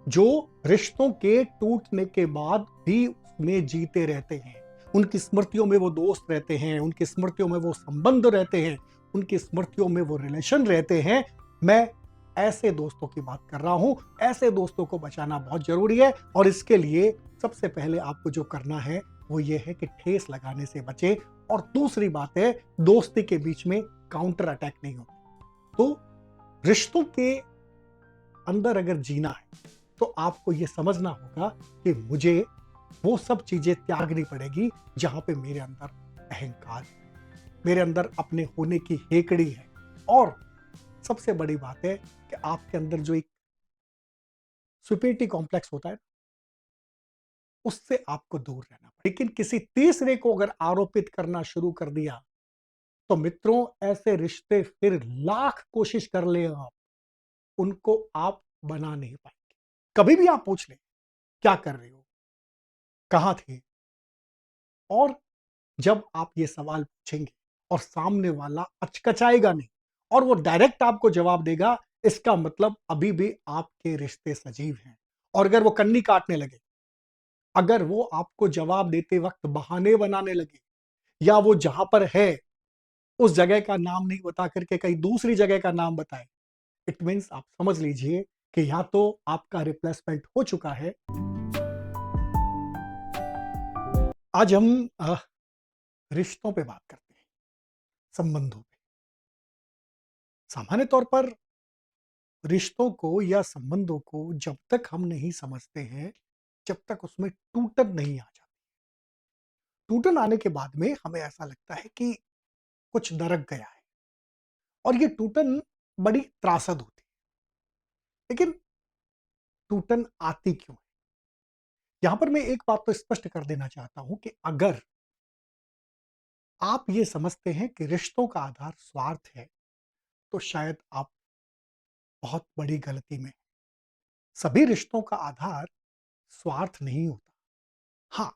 जो रिश्तों के टूटने के बाद भी उसमें जीते रहते हैं। उनकी स्मृतियों में वो दोस्त रहते हैं, उनकी स्मृतियों में वो संबंध रहते हैं, उनकी स्मृतियों में वो रिलेशन रहते हैं। मैं ऐसे दोस्तों की बात कर रहा हूं। ऐसे दोस्तों को बचाना बहुत जरूरी है और इसके लिए सबसे पहले आपको जो करना है वो ये है कि ठेस लगाने से बचे। और दूसरी बात है, दोस्ती के बीच में काउंटर अटैक नहीं हो। तो रिश्तों के अंदर अगर जीना है तो आपको यह समझना होगा कि मुझे वो सब चीजें त्यागनी पड़ेगी जहां पे मेरे अंदर अहंकार है, मेरे अंदर अपने होने की हेकड़ी है। और सबसे बड़ी बात है कि आपके अंदर जो एक सुपीरियरिटी कॉम्प्लेक्स होता है उससे आपको दूर रहना पड़ेगा। लेकिन किसी तीसरे को अगर आरोपित करना शुरू कर दिया तो मित्रों, ऐसे रिश्ते फिर लाख कोशिश कर ले आप, उनको आप बना नहीं पाएंगे। कभी भी आप पूछ लें क्या कर रहे हो, कहां थे, और जब आप ये सवाल पूछेंगे और सामने वाला अचकचाएगा नहीं और वो डायरेक्ट आपको जवाब देगा, इसका मतलब अभी भी आपके रिश्ते सजीव हैं। और अगर वो कन्नी काटने लगे, अगर वो आपको जवाब देते वक्त बहाने बनाने लगे, या वो जहां पर है उस जगह का नाम नहीं बता करके कहीं दूसरी जगह का नाम बताए, इट मीन्स आप समझ लीजिए कि या तो आपका रिप्लेसमेंट हो चुका है। आज हम रिश्तों पे बात करते हैं, संबंधों पे। सामान्य तौर पर रिश्तों को या संबंधों को जब तक हम नहीं समझते हैं, जब तक उसमें टूटन नहीं आ जाती। टूटन आने के बाद में हमें ऐसा लगता है कि कुछ दरक गया है और ये टूटन बड़ी त्रासद होती है। लेकिन टूटन आती क्यों है? यहां पर मैं एक बात तो स्पष्ट कर देना चाहता हूं कि अगर आप ये समझते हैं कि रिश्तों का आधार स्वार्थ है, तो शायद आप बहुत बड़ी गलती में हैं। सभी रिश्तों का आधार स्वार्थ नहीं होता। हाँ,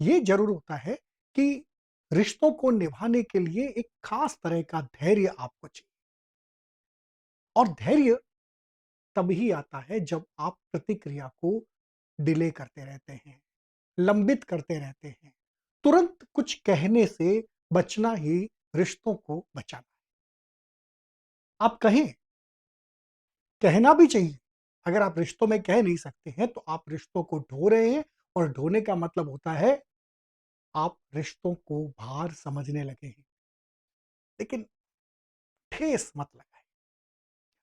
ये जरूर होता है कि रिश्तों को निभाने के लिए एक खास तरह का धैर्य आपको चाहिए। और धैर्य तभी आता है जब आप प्रतिक्रिया को डिले करते रहते हैं, लंबित करते रहते हैं। तुरंत कुछ कहने से बचना ही रिश्तों को बचाना है। आप कहें, कहना भी चाहिए। अगर आप रिश्तों में कह नहीं सकते हैं तो आप रिश्तों को ढो रहे हैं, और ढोने का मतलब होता है आप रिश्तों को भार समझने लगे हैं। लेकिन ठेस मत लगाएं।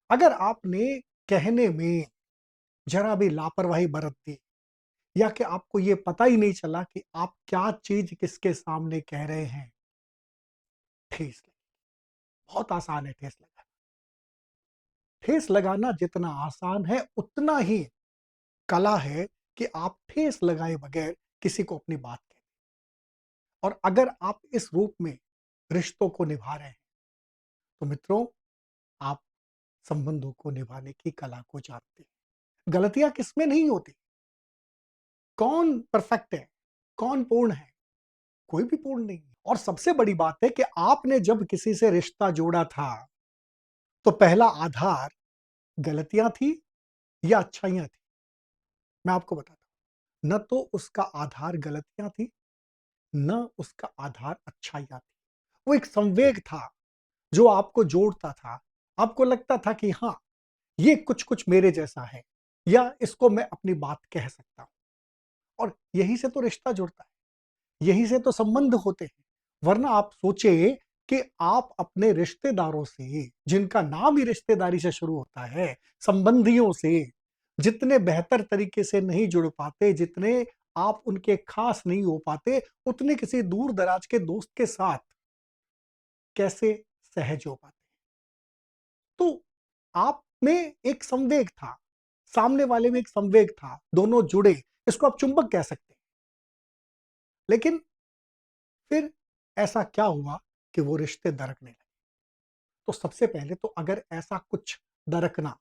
अगर आपने कहने में जरा भी लापरवाही बरत दी, या कि आपको यह पता ही नहीं चला कि आप क्या चीज किसके सामने कह रहे हैं, ठेस लगी। बहुत आसान है ठेस लगाना। ठेस लगाना जितना आसान है उतना ही कला है कि आप ठेस लगाए बगैर किसी को अपनी बात कहें। और अगर आप इस रूप में रिश्तों को निभा रहे हैं तो मित्रों, आप संबंधों को निभाने की कला को जानते हैं। गलतियां किसमें नहीं होती। कौन परफेक्ट है, कौन पूर्ण है? कोई भी पूर्ण नहीं है। और सबसे बड़ी बात है कि आपने जब किसी से रिश्ता जोड़ा था तो पहला आधार गलतियां थी या अच्छाइयां थी? मैं आपको बताता हूं, न तो उसका आधार गलतियां थी, न उसका आधार अच्छाइयां थी। वो एक संवेग था जो आपको जोड़ता था। आपको लगता था कि हाँ, ये कुछ कुछ मेरे जैसा है, या इसको मैं अपनी बात कह सकता हूं। और यहीं से तो रिश्ता जुड़ता है, यहीं से तो संबंध होते हैं। वरना आप सोचे कि आप अपने रिश्तेदारों से, जिनका नाम ही रिश्तेदारी से शुरू होता है, संबंधियों से जितने बेहतर तरीके से नहीं जुड़ पाते, जितने आप उनके खास नहीं हो पाते, उतने किसी दूर दराज के दोस्त के साथ कैसे सहज हो पाते। तो आप में एक संवेग था, सामने वाले में एक संवेग था, दोनों जुड़े। इसको आप चुंबक कह सकते हैं। लेकिन फिर ऐसा क्या हुआ कि वो रिश्ते दरकने लगे? तो सबसे पहले तो अगर ऐसा कुछ दरकना,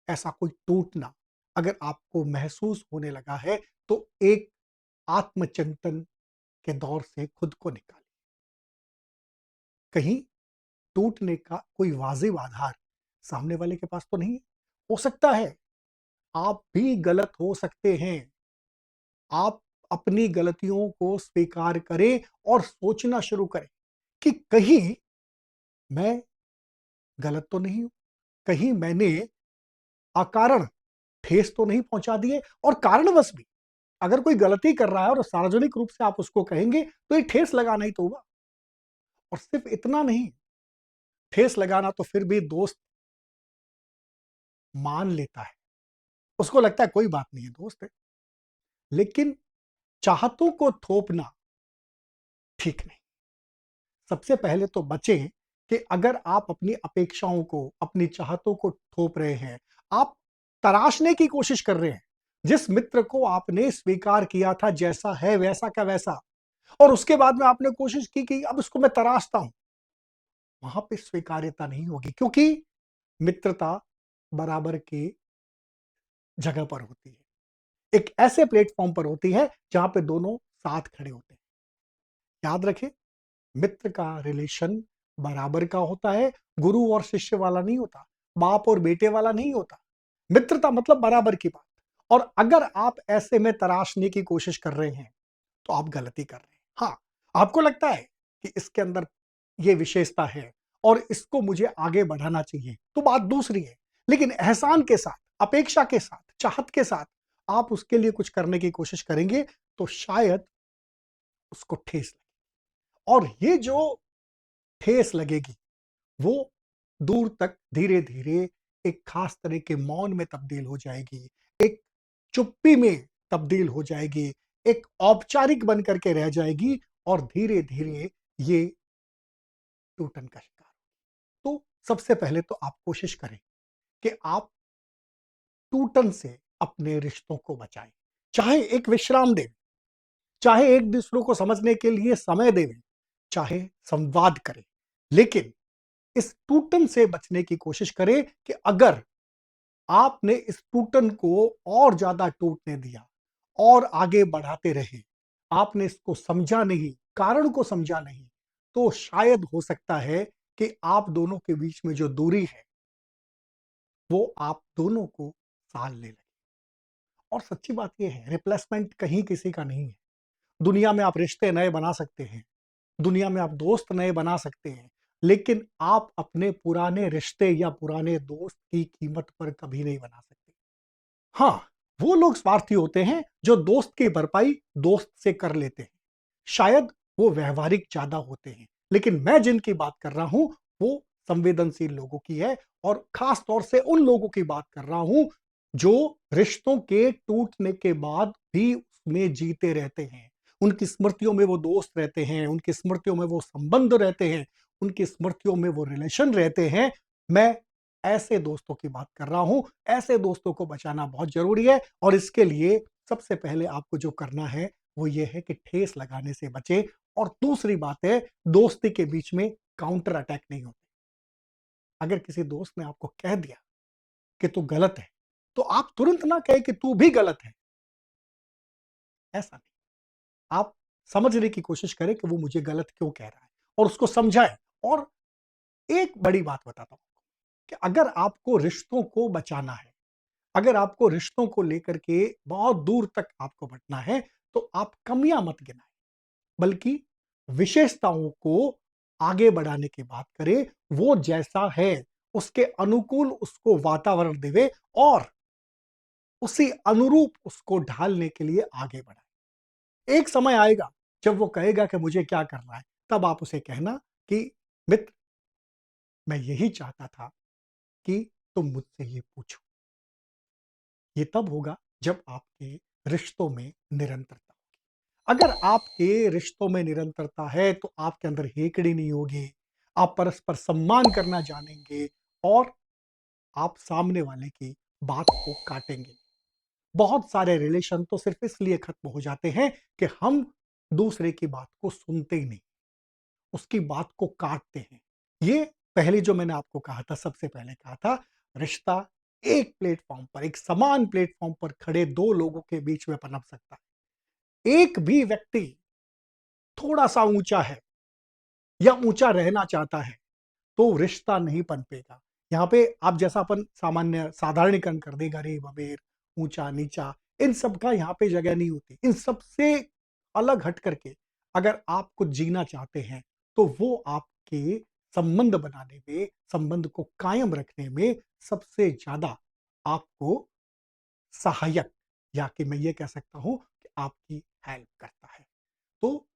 ऐसा कोई टूटना अगर आपको महसूस होने लगा है, तो एक आत्मचिंतन के दौर से खुद को निकालिए। कहीं टूटने का कोई वाजिब आधार सामने वाले के पास तो नहीं है? हो सकता है आप भी गलत हो सकते हैं। आप अपनी गलतियों को स्वीकार करें और सोचना शुरू करें कि कहीं मैं गलत तो नहीं हूं, कहीं मैंने अकारण ठेस तो नहीं पहुंचा दिए, और कारणवश भी अगर कोई गलती कर रहा है और सार्वजनिक रूप से आप उसको कहेंगे तो ये ठेस लगाना ही तो हुआ। और सिर्फ इतना नहीं, ठेस लगाना तो फिर भी दोस्त मान लेता है, उसको लगता है कोई बात नहीं है, दोस्त है। लेकिन चाहतों को थोपना ठीक नहीं। सबसे पहले तो बचें कि अगर आप अपनी अपेक्षाओं को, अपनी चाहतों को थोप रहे हैं, आप तराशने की कोशिश कर रहे हैं। जिस मित्र को आपने स्वीकार किया था जैसा है वैसा का वैसा, और उसके बाद में आपने कोशिश की कि अब इसको मैं तराशता हूं, वहां पे स्वीकार्यता नहीं होगी, क्योंकि मित्रता बराबर की जगह पर होती है, एक ऐसे प्लेटफॉर्म पर होती है जहां पे दोनों साथ खड़े होते हैं। याद रखें, मित्र का रिलेशन बराबर का होता है, गुरु और शिष्य वाला नहीं होता, बाप और बेटे वाला नहीं होता। मित्रता मतलब बराबर की बात। और अगर आप ऐसे में तराशने की कोशिश कर रहे हैं तो आप गलती कर रहे हैं। हाँ, आपको लगता है कि इसके अंदर ये विशेषता है और इसको मुझे आगे बढ़ाना चाहिए, तो बात दूसरी है। लेकिन एहसान के साथ, अपेक्षा के साथ, चाहत के साथ आप उसके लिए कुछ करने की कोशिश करेंगे तो शायद उसको ठेस लगे, और ये जो ठेस लगेगी वो दूर तक धीरे धीरे एक खास तरह के मौन में तब्दील हो जाएगी, एक चुप्पी में तब्दील हो जाएगी, एक औपचारिक बन करके रह जाएगी, और धीरे धीरे ये टूटन का शिकार। तो सबसे पहले तो आप कोशिश करें कि आप टूटन से अपने रिश्तों को बचाएं, चाहे एक विश्राम दें, चाहे एक दूसरों को समझने के लिए समय दें, चाहे संवाद करें, लेकिन इस टूटन से बचने की कोशिश करें कि अगर आपने इस टूटन को और ज्यादा टूटने दिया और आगे बढ़ाते रहे, आपने इसको समझा नहीं, कारण को समझा नहीं, तो शायद हो सकता है कि आप दोनों के बीच में जो दूरी है वो आप दोनों को साल ले लगे। और सच्ची बात यह है, रिप्लेसमेंट कहीं किसी का नहीं है। दुनिया में आप रिश्ते नए बना सकते हैं, दुनिया में आप दोस्त नए बना सकते हैं, लेकिन आप अपने पुराने रिश्ते या पुराने दोस्त की कीमत पर कभी नहीं बना सकते। हाँ, वो लोग स्वार्थी होते हैं जो दोस्त की भरपाई दोस्त से कर लेते हैं। शायद वो व्यवहारिक ज्यादा होते हैं, लेकिन मैं जिनकी बात कर रहा हूं वो संवेदनशील लोगों की है, और खास तौर से उन लोगों की बात कर रहा हूं जो रिश्तों के टूटने के बाद भी उसमें जीते रहते हैं। उनकी स्मृतियों में वो दोस्त रहते हैं, उनकी स्मृतियों में वो संबंध रहते हैं, उनकी स्मृतियों में वो रिलेशन रहते हैं। मैं ऐसे दोस्तों की बात कर रहा हूं। ऐसे दोस्तों को बचाना बहुत जरूरी है, और इसके लिए सबसे पहले आपको जो करना है वो ये है कि ठेस लगाने से बचे। और दूसरी बात है, दोस्ती के बीच में काउंटर अटैक नहीं होते। अगर किसी दोस्त ने आपको कह दिया कि तू गलत है, तो आप तुरंत ना कहे कि तू भी गलत है। ऐसा नहीं, आप समझने की कोशिश करें कि वो मुझे गलत क्यों कह रहा है, और उसको समझाएं। और एक बड़ी बात बताता हूं कि अगर आपको रिश्तों को बचाना है, अगर आपको रिश्तों को लेकर के बहुत दूर तक आपको बढ़ना है, तो आप कमियां मत गिनाएं, बल्कि विशेषताओं को आगे बढ़ाने की बात करें। वो जैसा है उसके अनुकूल उसको वातावरण देवे, और उसी अनुरूप उसको ढालने के लिए आगे बढ़ाए। एक समय आएगा जब वो कहेगा कि मुझे क्या करना है, तब आप उसे कहना कि मित्र, मैं यही चाहता था कि तुम मुझसे ये पूछो। ये तब होगा जब आपके रिश्तों में निरंतरता होगी। अगर आपके रिश्तों में निरंतरता है तो आपके अंदर हेकड़ी नहीं होगी, आप परस्पर सम्मान करना जानेंगे, और आप सामने वाले की बात को काटेंगे। बहुत सारे रिलेशन तो सिर्फ इसलिए खत्म हो जाते हैं कि हम दूसरे की बात को सुनते ही नहीं, उसकी बात को काटते हैं। ये पहले जो मैंने आपको कहा था, सबसे पहले कहा था, रिश्ता एक प्लेटफॉर्म पर, एक समान प्लेटफॉर्म पर खड़े दो लोगों के बीच में पनप सकता है। एक भी व्यक्ति थोड़ा सा ऊंचा है या ऊंचा रहना चाहता है तो रिश्ता नहीं पनपेगा। यहाँ पे आप जैसा अपन सामान्य साधारणीकरण कर देगा, रे बबेर, ऊंचा-नीचा, इन सब का यहाँ पे जगह नहीं होती। इन सब से अलग हट करके अगर आप कुछ जीना चाहते हैं, तो वो आपके संबंध बनाने में, संबंध को कायम रखने में सबसे ज़्यादा आपको सहायक, या कि मैं ये कह सकता हूँ कि आपकी हेल्प करता है। तो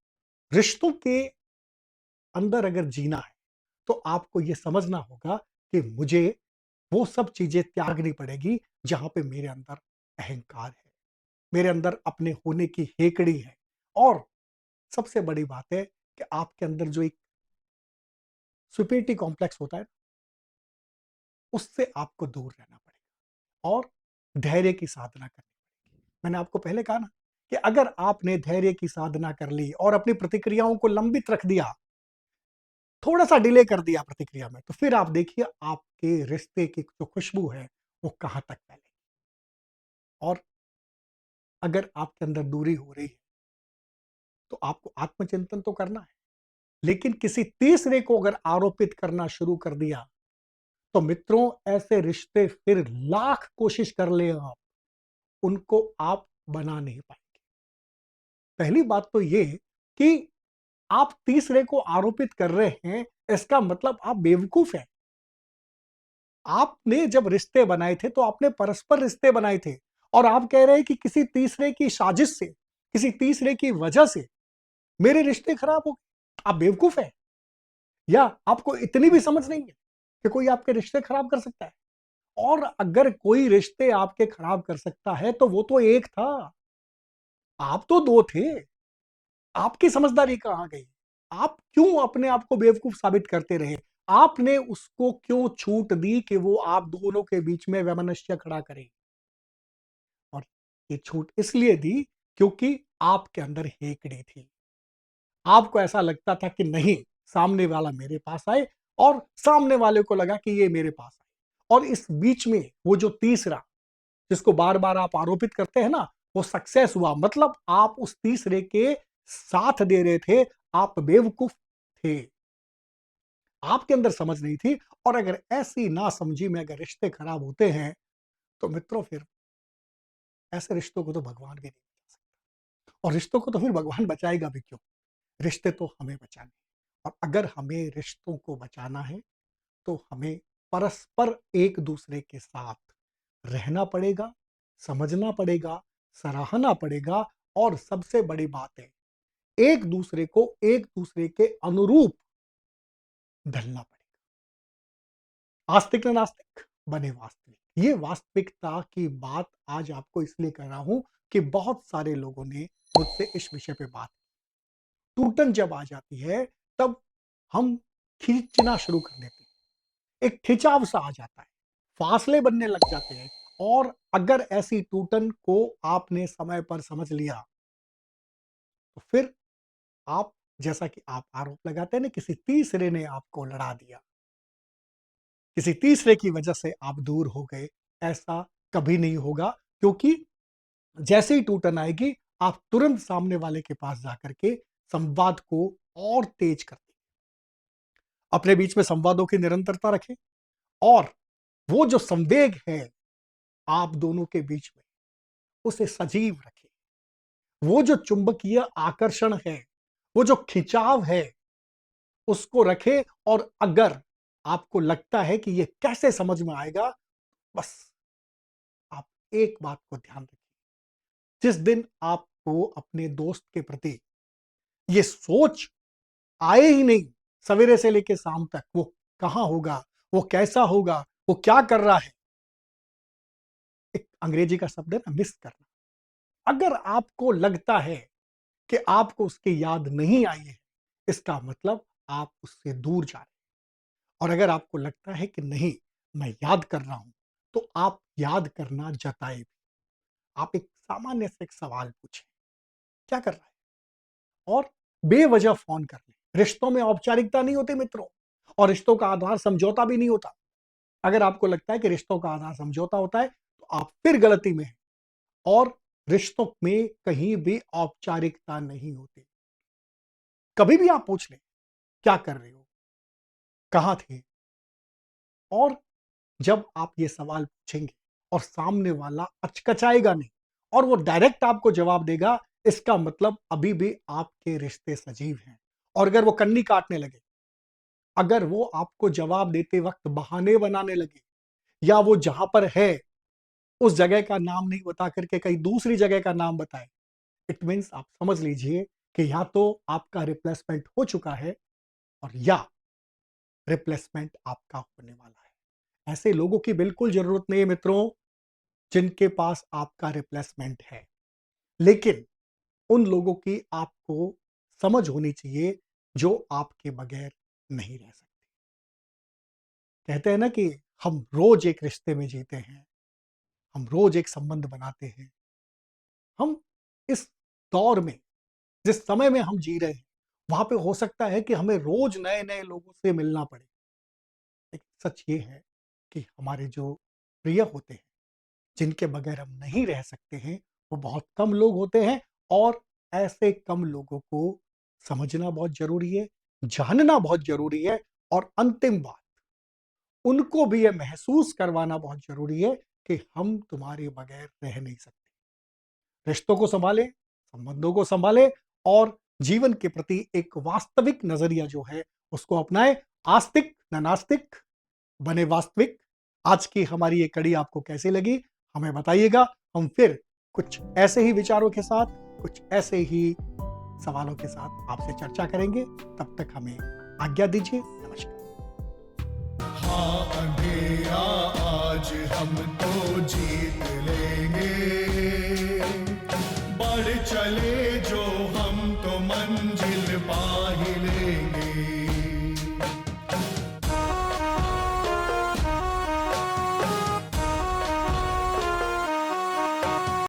रिश्तों के अंदर अगर जीना है, तो आपको ये समझना होगा कि मुझे वो सब चीज़ें त्यागनी पड़ेगी, जहाँ पे मेरे अंदर अहंकार है, मेरे अंदर अपने होने की हेकड़ी है, और सबसे बड़ी बात है कि आपके अंदर जो एक सुपीरियरिटी कॉम्प्लेक्स होता है, उससे आपको दूर रहना पड़ेगा और धैर्य की साधना करनी पड़ेगी। मैंने आपको पहले कहा ना कि अगर आपने धैर्य की साधना कर ली और अपनी प्रतिक्रियाओं को लंबित रख दिया, थोड़ा-सा डिले कर दिया प्रतिक्रिया में, तो फिर आप देखिए आपके रिश्ते की जो खुशबू है, वो कहाँ तक फैलेगी। और अगर आपके अंदर दूरी हो रही है, तो आपको आत्मचिंतन तो करना है, लेकिन किसी तीसरे को अगर आरोपित करना शुरू कर दिया, तो मित्रों ऐसे रिश्ते फिर लाख कोशिश कर ले आप, उनको आप बना नहीं पाएंगे। पहली बात तो ये कि आप तीसरे को आरोपित कर रहे हैं, इसका मतलब आप बेवकूफ हैं। आपने जब रिश्ते बनाए थे तो आपने परस्पर रिश्ते बनाए थे, और आप कह रहे हैं कि किसी तीसरे की साजिश से, किसी तीसरे की वजह से मेरे रिश्ते खराब हो गए। आप बेवकूफ हैं, या आपको इतनी भी समझ नहीं है कि कोई आपके रिश्ते खराब कर सकता है? और अगर कोई रिश्ते आपके खराब कर सकता है तो वो तो एक था, आप तो दो थे। आपकी समझदारी कहां गई? आप क्यों अपने आप को बेवकूफ साबित करते रहे? आपने उसको क्यों छूट दी कि वो आप दोनों के बीच में वैमनस्य खड़ा करे? और ये छूट इसलिए दी क्योंकि आपके अंदर हेकड़ी थी। आपको ऐसा लगता था कि नहीं, सामने वाला मेरे पास आए, और सामने वाले को लगा कि ये मेरे पास आए, और इस बीच में वो जो तीसरा, जिसको बार-बार आप आरोपित करते हैं ना, वो सक्सेस हुआ, मतलब आप उस तीसरे के साथ दे रहे थे, आप बेवकूफ थे। आपके अंदर समझ नहीं थी, और अगर ऐसी नासमझी में अगर रिश्ते खराब होते हैं, तो मित्रों फिर ऐसे रिश्तों को तो भगवान भी नहीं बचा सकता, और रिश्तों को तो फिर भगवान बचाएगा भी क्यों? रिश्ते तो हमें बचाने हैं, और अगर हमें रिश्तों को बचाना है, तो हमें परस्पर एक दूसरे के साथ रहना पड़ेगा, समझना पड़ेगा, सराहना पड़ेगा, और सबसे बड़ी बात है, एक दूसरे को एक दूसरे के अनुरूप ढलना पड़ेगा। आस्तिक न नास्तिक बने वास्तविक। ये वास्तविकता की बात आज आपको इसलिए कर रहा हूं कि बहुत सारे लोगों ने मुझसे इस विषय पे बात की। टूटन जब आ जाती है, तब हम खींचना शुरू कर देते हैं, एक खिंचाव सा आ जाता है, फासले बनने लग जाते हैं, और अगर ऐसी टूटन को आपने समय पर समझ लिया, तो फिर आप, जैसा कि आप आरोप लगाते हैं ना, किसी तीसरे ने आपको लड़ा दिया, किसी तीसरे की वजह से आप दूर हो गए, ऐसा कभी नहीं होगा, क्योंकि जैसे ही टूटन आएगी, आप तुरंत सामने वाले के पास जाकर के संवाद को और तेज कर दें। अपने बीच में संवादों की निरंतरता रखें, और वो जो संवेग है आप दोनों के बीच में, उसे सजीव रखें। वो जो चुंबकीय आकर्षण है, वो जो खिंचाव है, उसको रखें, और अगर आपको लगता है कि ये कैसे समझ में आएगा, बस आप एक बात को ध्यान रखें। जिस दिन आपको अपने दोस्त के प्रति ये सोच आए ही नहीं, सवेरे से लेकर शाम तक वो कहां होगा, वो कैसा होगा, वो क्या कर रहा है, एक अंग्रेजी का शब्द है ना, मिस करना। अगर आपको लगता है कि आपको उसकी याद नहीं आई है, इसका मतलब आप उससे दूर जा रहे हैं। और अगर आपको लगता है कि नहीं, मैं याद कर रहा हूं, तो आप याद करना जताए भी। आप एक सामान्य से एक सवाल पूछें, क्या कर रहा है, और बेवजह फोन कर ले। रिश्तों में औपचारिकता नहीं होती मित्रों, और रिश्तों का आधार समझौता भी नहीं होता। अगर आपको लगता है कि रिश्तों का आधार समझौता होता है, तो आप फिर गलती में हैं, और रिश्तों में कहीं भी औपचारिकता नहीं होती। कभी भी आप पूछ लें, क्या कर रहे हो, कहां थे, और जब आप ये सवाल पूछेंगे, और सामने वाला अचकचाएगा नहीं और वो डायरेक्ट आपको जवाब देगा, इसका मतलब अभी भी आपके रिश्ते सजीव हैं। और अगर वो कन्नी काटने लगे, अगर वो आपको जवाब देते वक्त बहाने बनाने लगे, या वो जहां पर है उस जगह का नाम नहीं बता करके कहीं दूसरी जगह का नाम बताए, इट मीन्स आप समझ लीजिए कि या तो आपका रिप्लेसमेंट हो चुका है और या रिप्लेसमेंट आपका होने वाला है। ऐसे लोगों की बिल्कुल जरूरत नहीं है मित्रों, जिनके पास आपका रिप्लेसमेंट है। लेकिन उन लोगों की आपको समझ होनी चाहिए जो आपके बगैर नहीं रह सकते। कहते हैं ना कि हम रोज एक रिश्ते में जीते हैं, हम रोज एक संबंध बनाते हैं। हम इस दौर में, जिस समय में हम जी रहे हैं, वहां पे हो सकता है कि हमें रोज नए नए लोगों से मिलना पड़े। एक सच ये है कि हमारे जो प्रिय होते हैं, जिनके बगैर हम नहीं रह सकते हैं, वो बहुत कम लोग होते हैं। और ऐसे कम लोगों को समझना बहुत जरूरी है, जानना बहुत जरूरी है। और अंतिम बात, उनको भी यह महसूस करवाना बहुत जरूरी है कि हम तुम्हारे बगैर रह नहीं सकते। रिश्तों को संभालें, संबंधों को संभालें और जीवन के प्रति एक वास्तविक नजरिया जो है उसको अपनाएं। आस्तिक न नास्तिक, बने वास्तविक। आज की हमारी ये कड़ी आपको कैसी लगी हमें बताइएगा। हम फिर कुछ ऐसे ही विचारों के साथ, कुछ ऐसे ही सवालों के साथ आपसे चर्चा करेंगे। तब तक हमें आज्ञा दीजिए। नमस्कार। हाँ अंधेरा आज हम तो जीत लेंगे, बढ़ चले